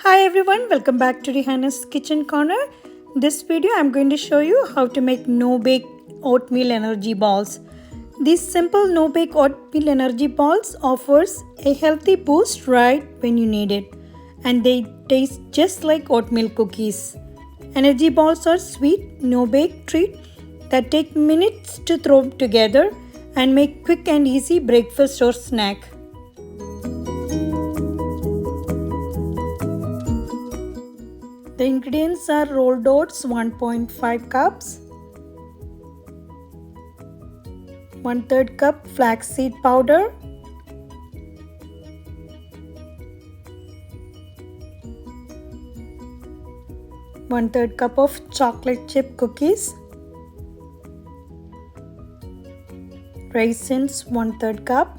Hi everyone, welcome back to Rihanna's Kitchen Corner. This video I'm going to show you how to make no-bake oatmeal energy balls. These simple no-bake oatmeal energy balls offers a healthy boost right when you need it, and they taste just like oatmeal cookies. Energy balls are sweet no-bake treat that take minutes to throw together and make quick and easy breakfast or snack. The ingredients are rolled oats 1.5 cups, 1/3 cup flaxseed powder, 1/3 cup of chocolate chip cookies, raisins 1/3 cup,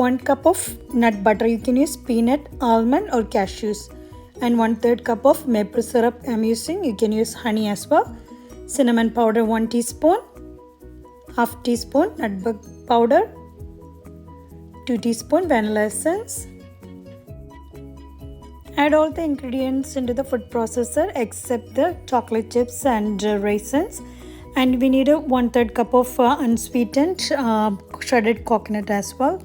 1 cup of nut butter, you can use peanut, almond or cashews, and 1/3 cup of maple syrup I'm using, you can use honey as well, cinnamon powder 1 teaspoon, half teaspoon nutmeg powder, 2 teaspoon vanilla essence. Add all the ingredients into the food processor except the chocolate chips and raisins, and we need a 1/3 cup of unsweetened shredded coconut as well.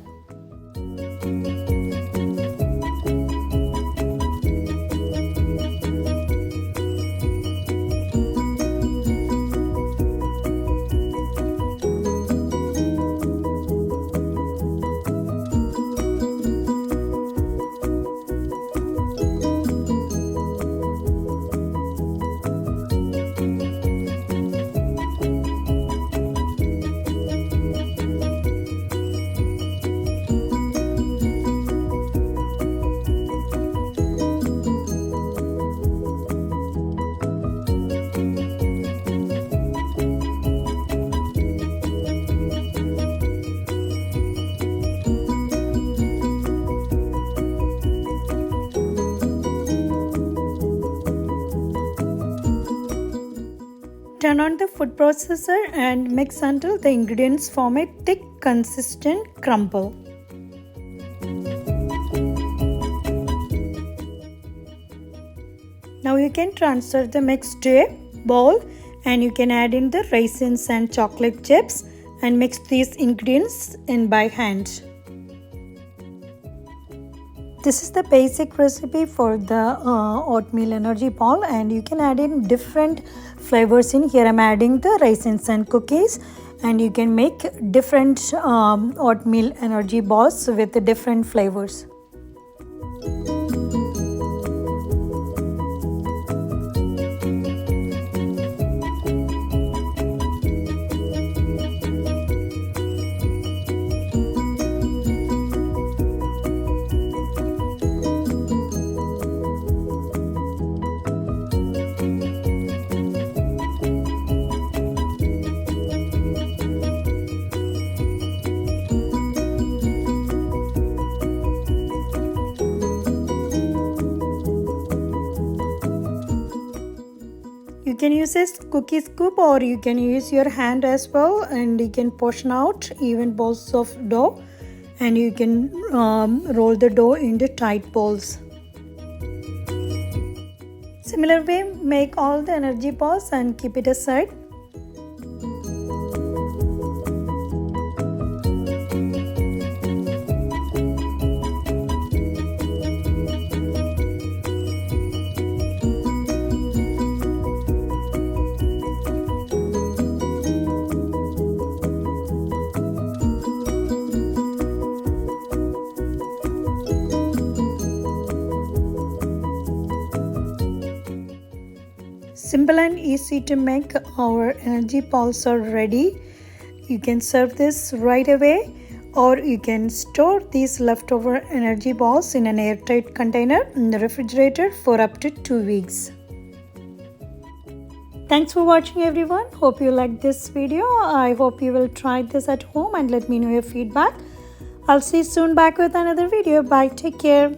Turn on the food processor and mix until the ingredients form a thick, consistent crumble. Now you can transfer the mix to a bowl and you can add in the raisins and chocolate chips and mix these ingredients in by hand. This is the basic recipe for the oatmeal energy ball, and you can add in different flavors in here. I'm adding the raisins and cookies, and you can make different oatmeal energy balls with different flavors. You can use a cookie scoop or you can use your hand as well, and you can portion out even balls of dough, and you can roll the dough into tight balls. Similar way, make all the energy balls and keep it aside. Simple and easy to make. Our energy balls are ready. You can serve this right away, or you can store these leftover energy balls in an airtight container in the refrigerator for up to 2 weeks. Thanks for watching everyone. Hope you liked this video. I hope you will try this at home and let me know your feedback. I'll see you soon back with another video. Bye. Take care.